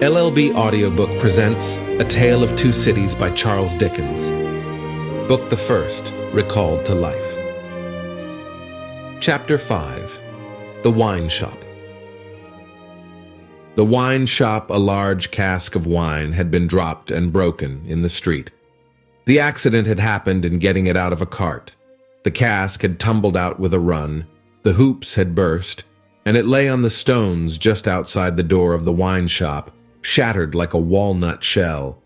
LLB Audiobook presents A Tale of Two Cities by Charles Dickens. Book the First, Recalled to Life. Chapter 5. The Wine Shop. The wine shop, a large cask of wine, had been dropped and broken in the street. The accident had happened in getting it out of a cart. The cask had tumbled out with a run, the hoops had burst, and it lay on the stones just outside the door of the wine shop, shattered like a walnut shell.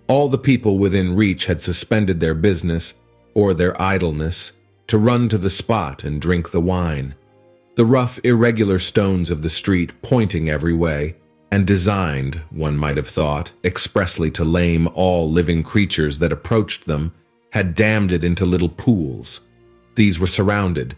All the people within reach had suspended their business, or their idleness, to run to the spot and drink the wine. The rough, irregular stones of the street pointing every way, and designed, one might have thought, expressly to lame all living creatures that approached them, had dammed it into little pools. These were surrounded,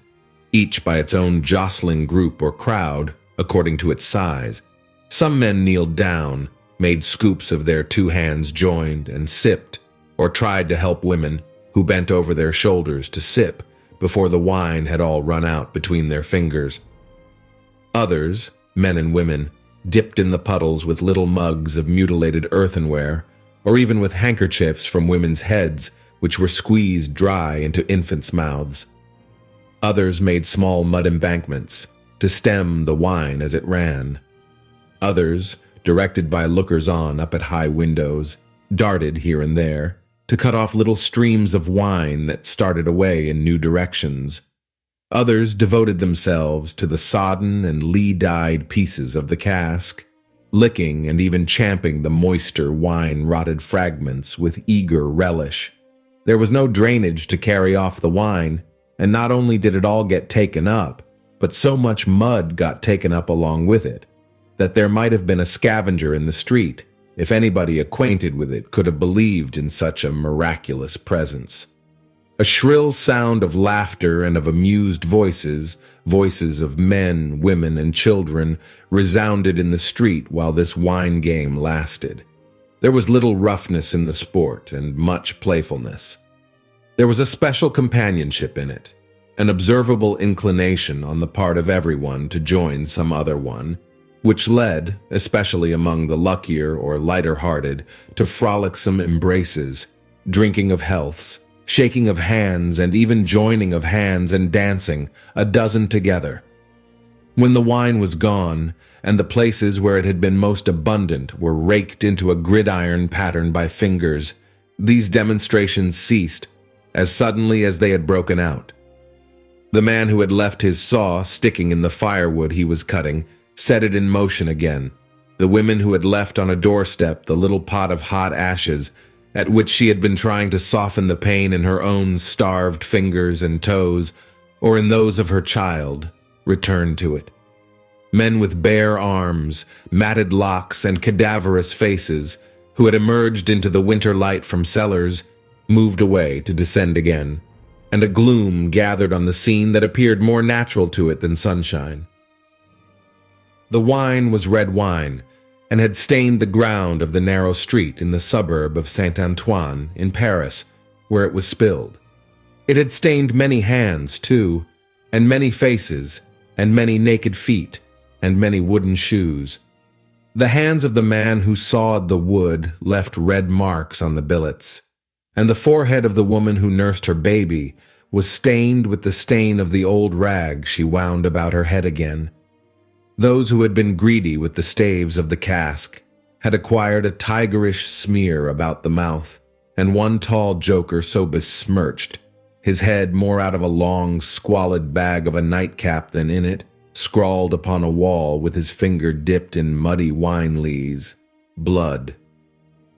each by its own jostling group or crowd, according to its size. Some men kneeled down, made scoops of their two hands joined, and sipped, or tried to help women, who bent over their shoulders to sip, before the wine had all run out between their fingers. Others, men and women, dipped in the puddles with little mugs of mutilated earthenware, or even with handkerchiefs from women's heads, which were squeezed dry into infants' mouths. Others made small mud embankments, to stem the wine as it ran. Others, directed by lookers-on up at high windows, darted here and there, to cut off little streams of wine that started away in new directions. Others devoted themselves to the sodden and lee-dyed pieces of the cask, licking and even champing the moister wine-rotted fragments with eager relish. There was no drainage to carry off the wine, and not only did it all get taken up, but so much mud got taken up along with it, that there might have been a scavenger in the street, if anybody acquainted with it could have believed in such a miraculous presence. A shrill sound of laughter and of amused voices, voices of men, women, and children, resounded in the street while this wine game lasted. There was little roughness in the sport and much playfulness. There was a special companionship in it, an observable inclination on the part of everyone to join some other one, which led, especially among the luckier or lighter-hearted, to frolicsome embraces, drinking of healths, shaking of hands, and even joining of hands and dancing, a dozen together. When the wine was gone, and the places where it had been most abundant were raked into a gridiron pattern by fingers, these demonstrations ceased as suddenly as they had broken out. The man who had left his saw sticking in the firewood he was cutting set it in motion again. The women who had left on a doorstep the little pot of hot ashes, at which she had been trying to soften the pain in her own starved fingers and toes, or in those of her child, returned to it. Men with bare arms, matted locks, and cadaverous faces, who had emerged into the winter light from cellars, moved away to descend again, and a gloom gathered on the scene that appeared more natural to it than sunshine. The wine was red wine, and had stained the ground of the narrow street in the suburb of Saint Antoine in Paris, where it was spilled. It had stained many hands, too, and many faces, and many naked feet, and many wooden shoes. The hands of the man who sawed the wood left red marks on the billets, and the forehead of the woman who nursed her baby was stained with the stain of the old rag she wound about her head again. Those who had been greedy with the staves of the cask had acquired a tigerish smear about the mouth, and one tall joker so besmirched, his head more out of a long, squalid bag of a nightcap than in it, scrawled upon a wall with his finger dipped in muddy wine lees, blood.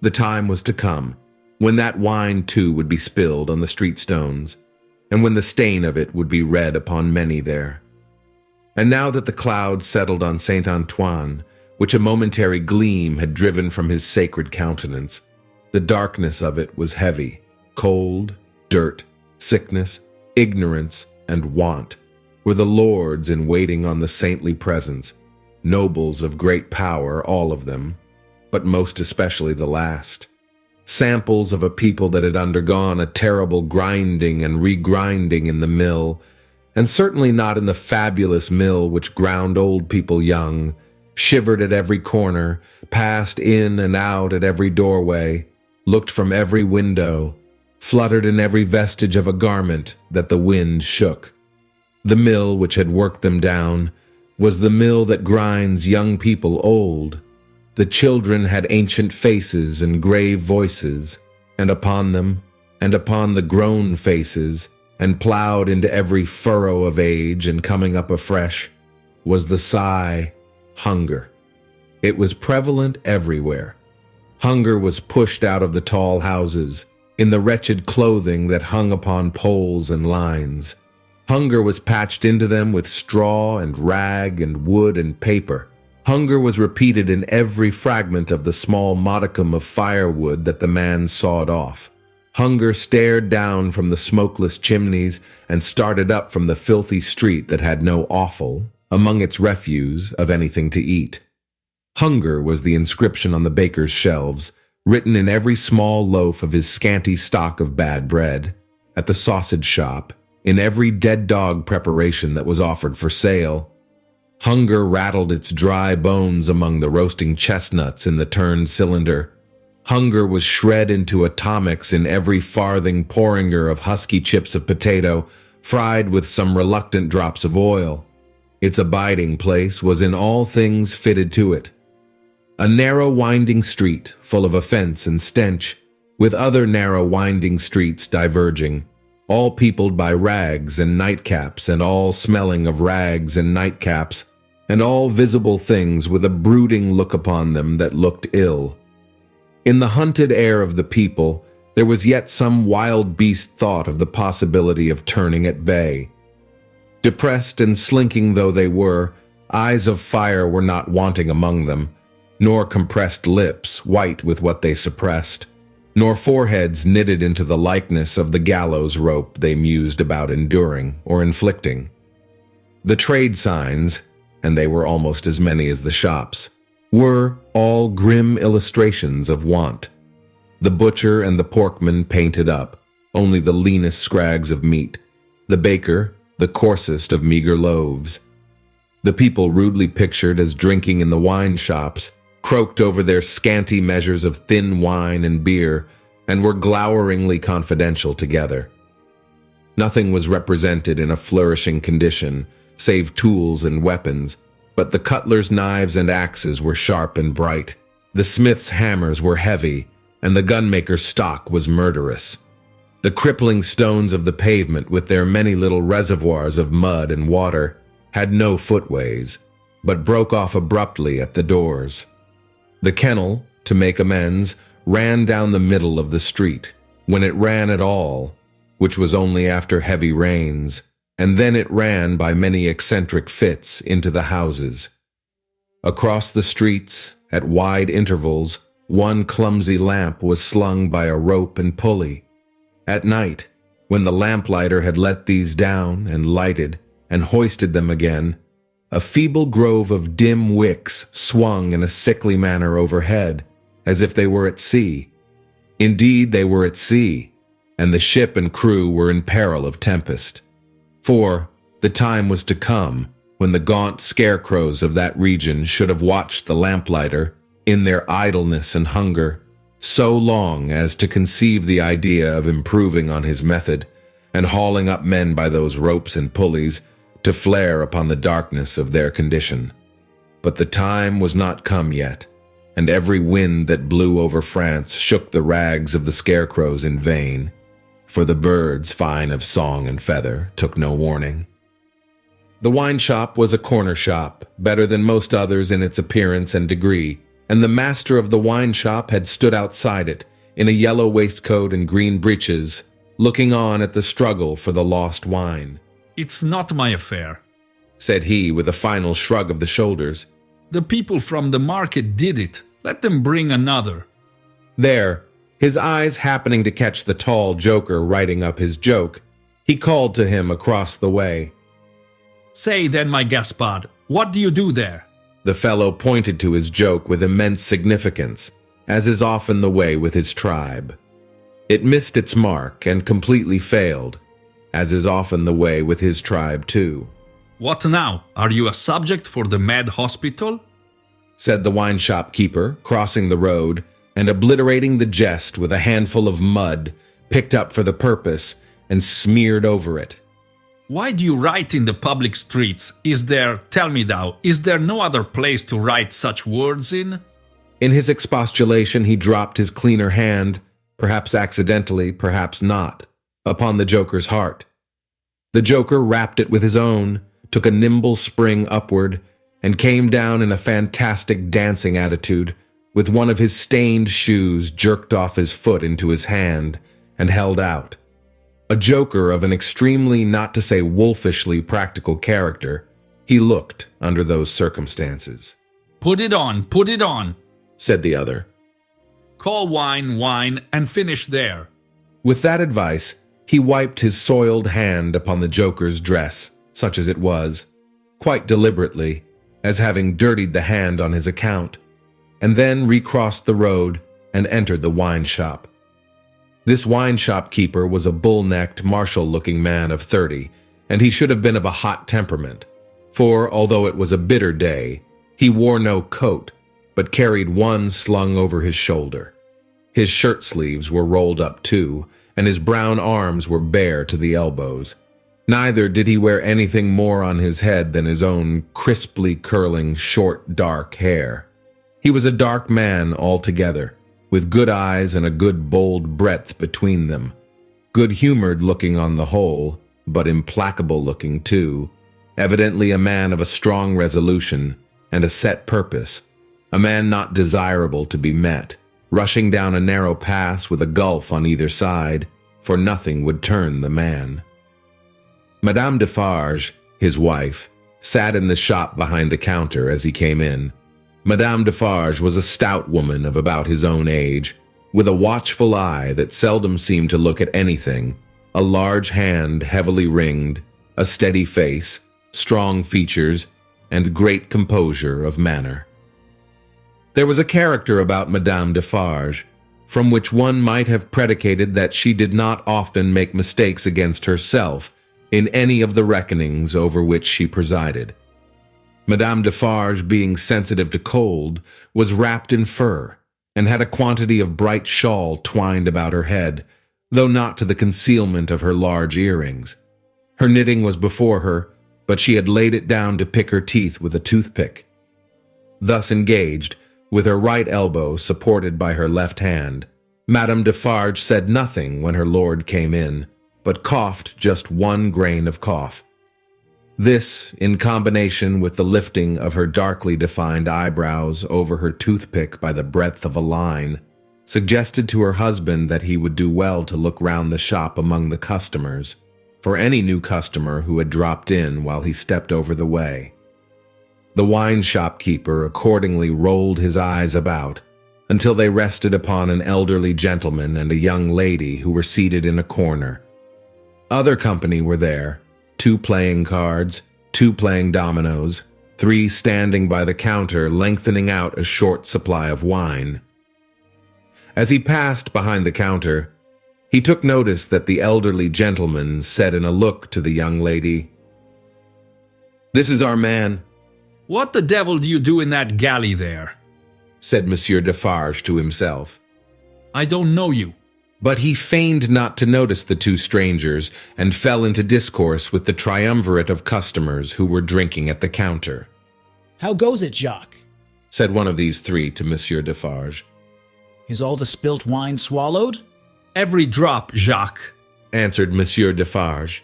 The time was to come when that wine too would be spilled on the street stones, and when the stain of it would be read upon many there. And now that the cloud settled on Saint Antoine, which a momentary gleam had driven from his sacred countenance, the darkness of it was heavy. Cold, dirt, sickness, ignorance, and want were the lords in waiting on the saintly presence, nobles of great power, all of them, but most especially the last. Samples of a people that had undergone a terrible grinding and regrinding in the mill, and certainly not in the fabulous mill which ground old people young, shivered at every corner, passed in and out at every doorway, looked from every window, fluttered in every vestige of a garment that the wind shook. The mill which had worked them down was the mill that grinds young people old. The children had ancient faces and grave voices, and upon them, and upon the grown faces, and ploughed into every furrow of age and coming up afresh, was the sigh, hunger. It was prevalent everywhere. Hunger was pushed out of the tall houses, in the wretched clothing that hung upon poles and lines. Hunger was patched into them with straw and rag and wood and paper. Hunger was repeated in every fragment of the small modicum of firewood that the man sawed off. Hunger stared down from the smokeless chimneys and started up from the filthy street that had no offal, among its refuse, of anything to eat. Hunger was the inscription on the baker's shelves, written in every small loaf of his scanty stock of bad bread, at the sausage shop, in every dead dog preparation that was offered for sale. Hunger rattled its dry bones among the roasting chestnuts in the turned cylinder. Hunger was shred into atomics in every farthing porringer of husky chips of potato, fried with some reluctant drops of oil. Its abiding place was in all things fitted to it. A narrow winding street, full of offense and stench, with other narrow winding streets diverging, all peopled by rags and nightcaps, and all smelling of rags and nightcaps, and all visible things with a brooding look upon them that looked ill. In the hunted air of the people, there was yet some wild beast thought of the possibility of turning at bay. Depressed and slinking though they were, eyes of fire were not wanting among them, nor compressed lips, white with what they suppressed, nor foreheads knitted into the likeness of the gallows rope they mused about enduring or inflicting. The trade signs, and they were almost as many as the shops, were all grim illustrations of want. The butcher and the porkman painted up, only the leanest scrags of meat, the baker, the coarsest of meager loaves. The people rudely pictured as drinking in the wine shops, croaked over their scanty measures of thin wine and beer, and were gloweringly confidential together. Nothing was represented in a flourishing condition, save tools and weapons, but the cutler's knives and axes were sharp and bright, the smith's hammers were heavy, and the gunmaker's stock was murderous. The crippling stones of the pavement, with their many little reservoirs of mud and water, had no footways, but broke off abruptly at the doors. The kennel, to make amends, ran down the middle of the street, when it ran at all, which was only after heavy rains, and then it ran by many eccentric fits into the houses. Across the streets, at wide intervals, one clumsy lamp was slung by a rope and pulley. At night, when the lamplighter had let these down and lighted and hoisted them again, a feeble grove of dim wicks swung in a sickly manner overhead, as if they were at sea. Indeed, they were at sea, and the ship and crew were in peril of tempest. For the time was to come when the gaunt scarecrows of that region should have watched the lamplighter, in their idleness and hunger, so long as to conceive the idea of improving on his method, and hauling up men by those ropes and pulleys, to flare upon the darkness of their condition. But the time was not come yet, and every wind that blew over France shook the rags of the scarecrows in vain, for the birds, fine of song and feather, took no warning. The wine shop was a corner shop, better than most others in its appearance and degree, and the master of the wine shop had stood outside it, in a yellow waistcoat and green breeches, looking on at the struggle for the lost wine. "It's not my affair," said he with a final shrug of the shoulders. "The people from the market did it. Let them bring another." There, his eyes happening to catch the tall joker writing up his joke, he called to him across the way. "Say then, my Gaspard, what do you do there?" The fellow pointed to his joke with immense significance, as is often the way with his tribe. It missed its mark and completely failed, as is often the way with his tribe too. "What now? Are you a subject for the mad hospital?" said the wine shop keeper, crossing the road and obliterating the jest with a handful of mud picked up for the purpose and smeared over it. Why do you write in the public streets? Tell me thou, is there no other place to write such words in? In his expostulation, he dropped his cleaner hand, perhaps accidentally, perhaps not, upon the joker's heart. The joker rapped it with his own, took a nimble spring upward, and came down in a fantastic dancing attitude, with one of his stained shoes jerked off his foot into his hand and held out. A joker of an extremely, not to say wolfishly practical character, he looked under those circumstances. Put it on, said the other. Call wine, wine, and finish there. With that advice, he wiped his soiled hand upon the joker's dress, such as it was, quite deliberately, as having dirtied the hand on his account, and then recrossed the road and entered the wine shop. This wine shop keeper was a bull-necked, martial-looking man of 30, and he should have been of a hot temperament, for, although it was a bitter day, he wore no coat, but carried one slung over his shoulder. His shirt sleeves were rolled up too, and his brown arms were bare to the elbows. Neither did he wear anything more on his head than his own crisply curling, short, dark hair. He was a dark man altogether, with good eyes and a good bold breadth between them, good-humored looking on the whole, but implacable looking too, evidently a man of a strong resolution and a set purpose, a man not desirable to be met, rushing down a narrow pass with a gulf on either side, for nothing would turn the man. Madame Defarge, his wife, sat in the shop behind the counter as he came in. Madame Defarge was a stout woman of about his own age, with a watchful eye that seldom seemed to look at anything, a large hand heavily ringed, a steady face, strong features, and great composure of manner. There was a character about Madame Defarge, from which one might have predicated that she did not often make mistakes against herself in any of the reckonings over which she presided. Madame Defarge, being sensitive to cold, was wrapped in fur, and had a quantity of bright shawl twined about her head, though not to the concealment of her large earrings. Her knitting was before her, but she had laid it down to pick her teeth with a toothpick. Thus engaged, with her right elbow supported by her left hand, Madame Defarge said nothing when her lord came in, but coughed just one grain of cough. This, in combination with the lifting of her darkly defined eyebrows over her toothpick by the breadth of a line, suggested to her husband that he would do well to look round the shop among the customers, for any new customer who had dropped in while he stepped over the way. The wine shop keeper accordingly rolled his eyes about, until they rested upon an elderly gentleman and a young lady who were seated in a corner. Other company were there, 2 playing cards, 2 playing dominoes, 3 standing by the counter lengthening out a short supply of wine. As he passed behind the counter, he took notice that the elderly gentleman said in a look to the young lady, "This is our man." What the devil do you do in that galley there? Said Monsieur Defarge to himself. I don't know you. But he feigned not to notice the 2 strangers and fell into discourse with the triumvirate of customers who were drinking at the counter. How goes it, Jacques? Said one of these 3 to Monsieur Defarge. Is all the spilt wine swallowed? Every drop, Jacques, answered Monsieur Defarge.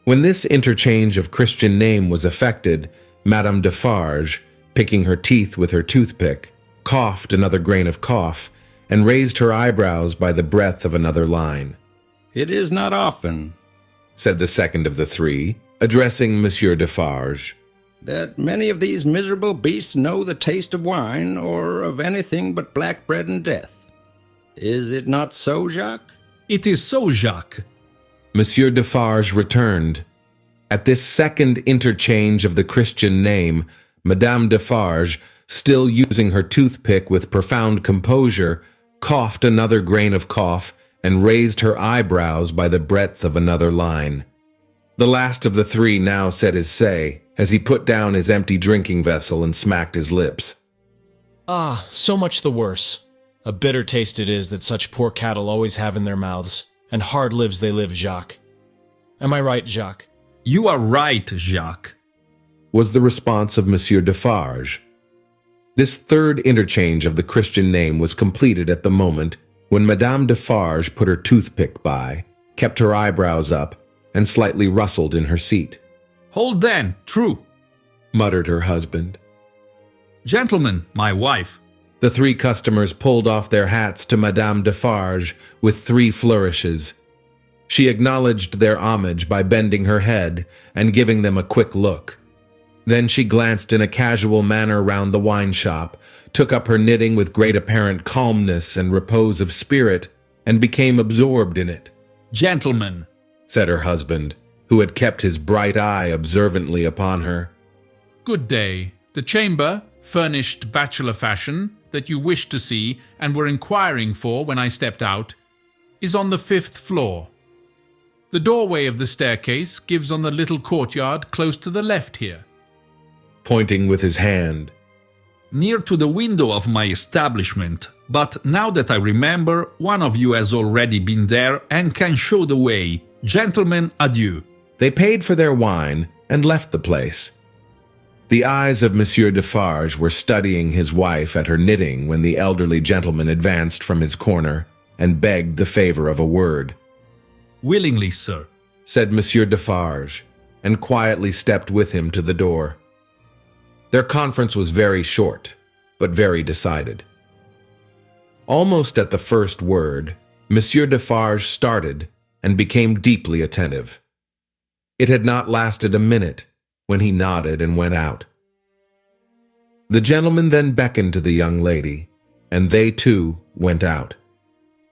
When this interchange of Christian name was effected, Madame Defarge, picking her teeth with her toothpick, coughed another grain of cough, and raised her eyebrows by the breadth of another line. It is not often, said the second of the 3, addressing Monsieur Defarge, that many of these miserable beasts know the taste of wine, or of anything but black bread and death. Is it not so, Jacques? It is so, Jacques. Monsieur Defarge returned. At this second interchange of the Christian name, Madame Defarge, still using her toothpick with profound composure, coughed another grain of cough and raised her eyebrows by the breadth of another line. The last of the 3 now said his say, as he put down his empty drinking vessel and smacked his lips. Ah, so much the worse. A bitter taste it is that such poor cattle always have in their mouths, and hard lives they live, Jacques. Am I right, Jacques? You are right, Jacques, was the response of Monsieur Defarge. This third interchange of the Christian name was completed at the moment when Madame Defarge put her toothpick by, kept her eyebrows up, and slightly rustled in her seat. Hold then, true, muttered her husband. Gentlemen, my wife. The three customers pulled off their hats to Madame Defarge with 3 flourishes. She acknowledged their homage by bending her head and giving them a quick look. Then she glanced in a casual manner round the wine shop, took up her knitting with great apparent calmness and repose of spirit, and became absorbed in it. Gentlemen, said her husband, who had kept his bright eye observantly upon her. Good day. The chamber, furnished bachelor fashion, that you wished to see and were inquiring for when I stepped out, is on the 5th floor. The doorway of the staircase gives on the little courtyard close to the left here. Pointing with his hand. Near to the window of my establishment, but now that I remember, one of you has already been there and can show the way. Gentlemen, adieu. They paid for their wine and left the place. The eyes of Monsieur Defarge were studying his wife at her knitting when the elderly gentleman advanced from his corner and begged the favor of a word. Willingly, sir, said Monsieur Defarge, and quietly stepped with him to the door. Their conference was very short, but very decided. Almost at the first word, Monsieur Defarge started and became deeply attentive. It had not lasted a minute when he nodded and went out. The gentleman then beckoned to the young lady, and they too went out.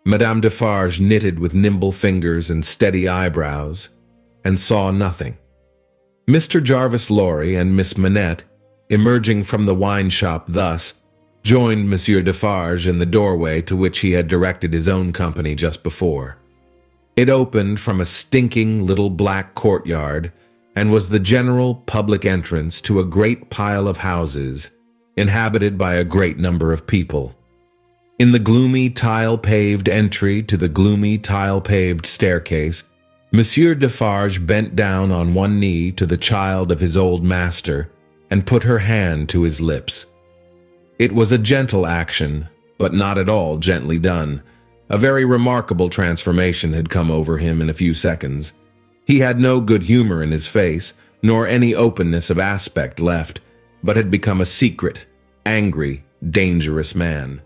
Madame Defarge knitted with nimble fingers and steady eyebrows, and saw nothing. Mr. Jarvis Lorry and Miss Manette, emerging from the wine shop thus, joined Monsieur Defarge in the doorway to which he had directed his own company just before. It opened from a stinking little black courtyard, and was the general public entrance to a great pile of houses, inhabited by a great number of people. In the gloomy tile-paved entry to the gloomy tile-paved staircase, Monsieur Defarge bent down on one knee to the child of his old master, and put her hand to his lips. It was a gentle action, but not at all gently done. A very remarkable transformation had come over him in a few seconds. He had no good humor in his face, nor any openness of aspect left, but had become a secret, angry, dangerous man.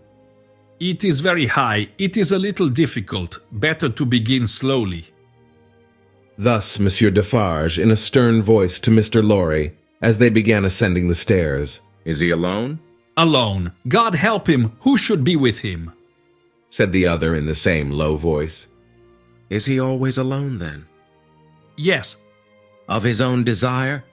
It is very high, it is a little difficult, better to begin slowly. Thus Monsieur Defarge, in a stern voice to Mr. Lorry, as they began ascending the stairs. Is he alone? Alone. God help him, who should be with him? Said the other in the same low voice. Is he always alone then? Yes. Of his own desire?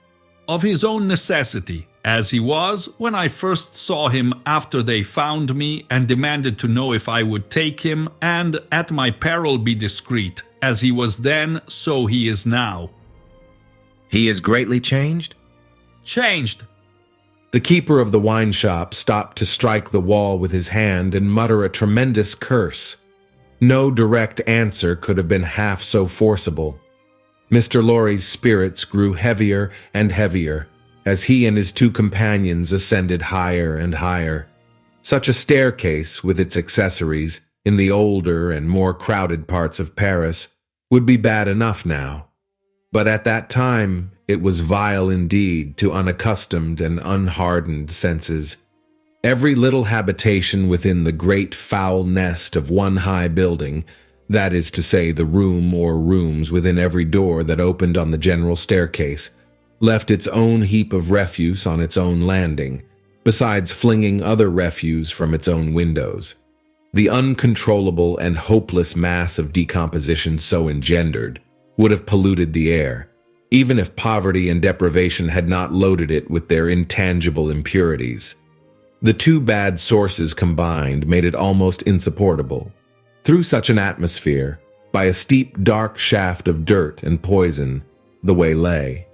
Of his own necessity, as he was when I first saw him after they found me and demanded to know if I would take him and at my peril be discreet. As he was then, so he is now. He is greatly changed? Changed. The keeper of the wine shop stopped to strike the wall with his hand and mutter a tremendous curse. No direct answer could have been half so forcible. Mr. Lorry's spirits grew heavier and heavier as he and his 2 companions ascended higher and higher. Such a staircase, with its accessories, in the older and more crowded parts of Paris, would be bad enough now. But at that time, it was vile indeed to unaccustomed and unhardened senses. Every little habitation within the great foul nest of one high building, that is to say the room or rooms within every door that opened on the general staircase, left its own heap of refuse on its own landing, besides flinging other refuse from its own windows. The uncontrollable and hopeless mass of decomposition so engendered would have polluted the air, even if poverty and deprivation had not loaded it with their intangible impurities. The 2 bad sources combined made it almost insupportable. Through such an atmosphere, by a steep dark shaft of dirt and poison, the way lay.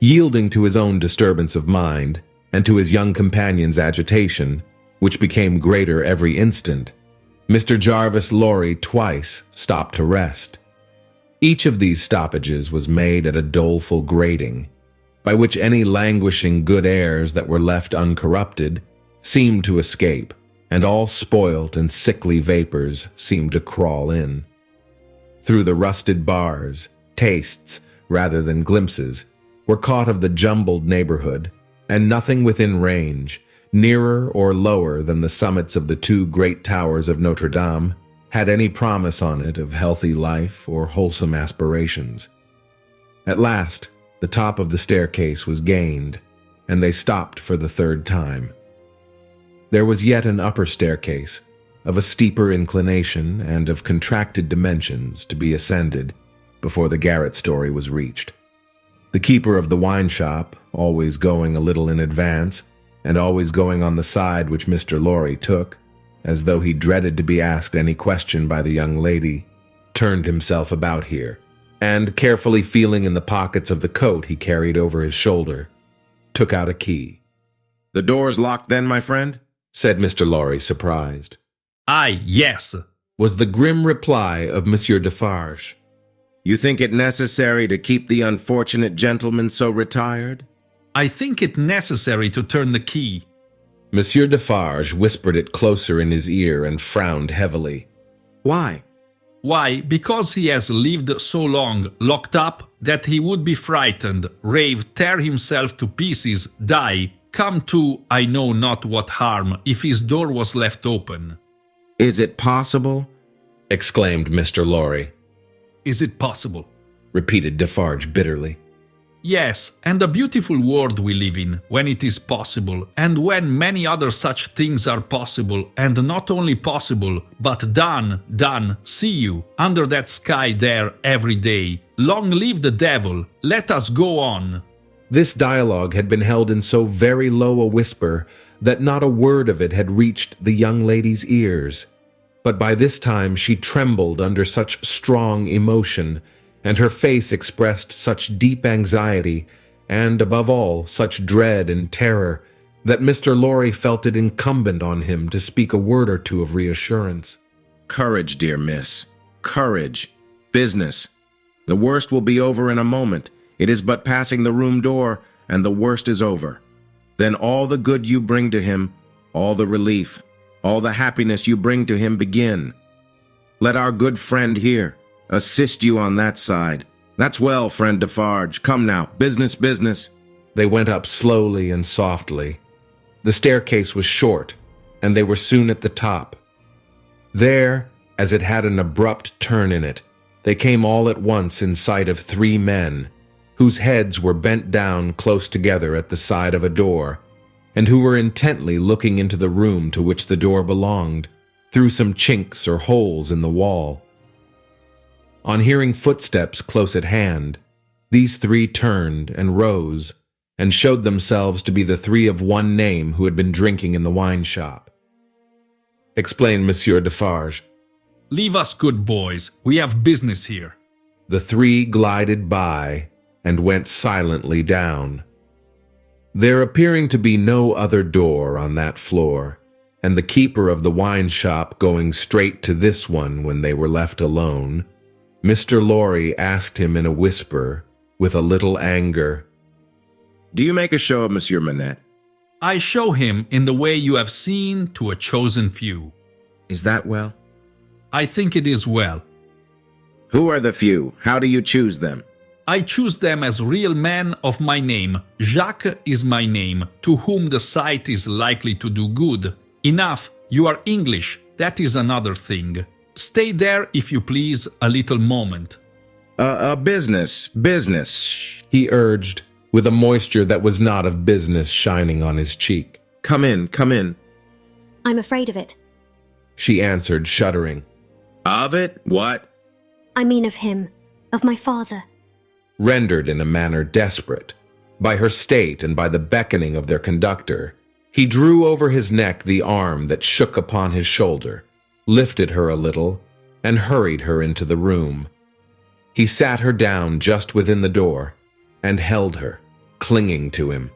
Yielding to his own disturbance of mind, and to his young companion's agitation, which became greater every instant, Mr. Jarvis Lorry twice stopped to rest. Each of these stoppages was made at a doleful grating, by which any languishing good airs that were left uncorrupted seemed to escape, and all spoilt and sickly vapors seemed to crawl in. Through the rusted bars, tastes, rather than glimpses, were caught of the jumbled neighborhood, and nothing within range, nearer or lower than the summits of the two great towers of Notre Dame, had any promise on it of healthy life or wholesome aspirations. At last, the top of the staircase was gained, and they stopped for the third time. There was yet an upper staircase, of a steeper inclination and of contracted dimensions, to be ascended before the garret story was reached. The keeper of the wine shop, always going a little in advance, and always going on the side which Mr. Lorry took, as though he dreaded to be asked any question by the young lady, turned himself about here, and, carefully feeling in the pockets of the coat he carried over his shoulder, took out a key. "The door's locked then, my friend?" said Mr. Lorry, surprised. "Aye, yes," was the grim reply of Monsieur Defarge. "You think it necessary to keep the unfortunate gentleman so retired?" "I think it necessary to turn the key." Monsieur Defarge whispered it closer in his ear and frowned heavily. "Why?" "Why, because he has lived so long locked up that he would be frightened, rave, tear himself to pieces, die, come to I know not what harm if his door was left open." "Is it possible?" exclaimed Mr. Lorry. "Is it possible?" repeated Defarge bitterly. "Yes, and a beautiful world we live in, when it is possible, and when many other such things are possible, and not only possible, but done, see you, under that sky there every day. Long live the devil, let us go on." This dialogue had been held in so very low a whisper that not a word of it had reached the young lady's ears. But by this time she trembled under such strong emotion, and her face expressed such deep anxiety, and, above all, such dread and terror, that Mr. Lorry felt it incumbent on him to speak a word or two of reassurance. "Courage, dear miss. Courage. Business. The worst will be over in a moment. It is but passing the room door, and the worst is over. Then all the good you bring to him, all the relief, all the happiness you bring to him begin. Let our good friend here assist you on that side. That's well, friend Defarge. Come now, business, business." They went up slowly and softly. The staircase was short, and they were soon at the top. There, as it had an abrupt turn in it, they came all at once in sight of three men, whose heads were bent down close together at the side of a door, and who were intently looking into the room to which the door belonged, through some chinks or holes in the wall. On hearing footsteps close at hand, these three turned and rose, and showed themselves to be the three of one name who had been drinking in the wine shop. Explained Monsieur Defarge. "Leave us, good boys, we have business here." The three glided by, and went silently down. There appearing to be no other door on that floor, and the keeper of the wine shop going straight to this one when they were left alone, Mr. Lorry asked him in a whisper, with a little anger, "Do you make a show of Monsieur Manette?" "I show him in the way you have seen to a chosen few." "Is that well?" "I think it is well." "Who are the few? How do you choose them?" "I choose them as real men of my name. Jacques is my name, to whom the sight is likely to do good. Enough, you are English, that is another thing. Stay there, if you please, a little moment." Business, he urged, with a moisture that was not of business shining on his cheek. Come in. "I'm afraid of it." She answered, shuddering. "Of it? What?" "I mean of him, of my father." Rendered in a manner desperate, by her state and by the beckoning of their conductor, he drew over his neck the arm that shook upon his shoulder, lifted her a little, and hurried her into the room. He sat her down just within the door, and held her, clinging to him.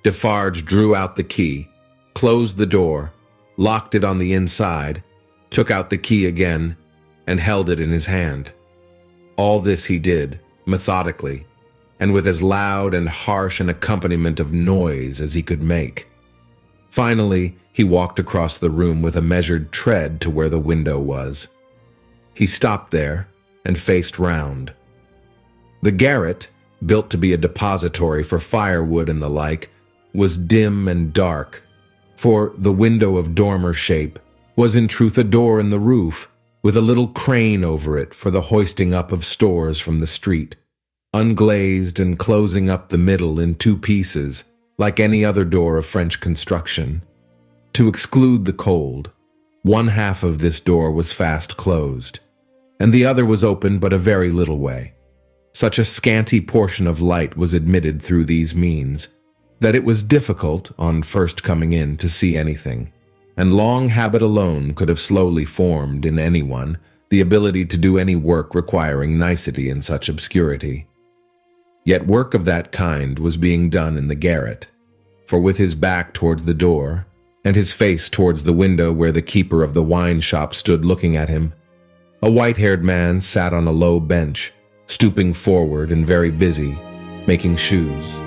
Defarge drew out the key, closed the door, locked it on the inside, took out the key again, and held it in his hand. All this he did, methodically, and with as loud and harsh an accompaniment of noise as he could make. Finally, he walked across the room with a measured tread to where the window was. He stopped there and faced round. The garret, built to be a depository for firewood and the like, was dim and dark, for the window of dormer shape was in truth a door in the roof, with a little crane over it for the hoisting up of stores from the street, unglazed and closing up the middle in two pieces, like any other door of French construction. To exclude the cold, one half of this door was fast closed, and the other was open but a very little way. Such a scanty portion of light was admitted through these means, that it was difficult, on first coming in, to see anything, and long habit alone could have slowly formed in anyone the ability to do any work requiring nicety in such obscurity. Yet work of that kind was being done in the garret, for with his back towards the door, and his face towards the window where the keeper of the wine shop stood looking at him, a white-haired man sat on a low bench, stooping forward and very busy, making shoes.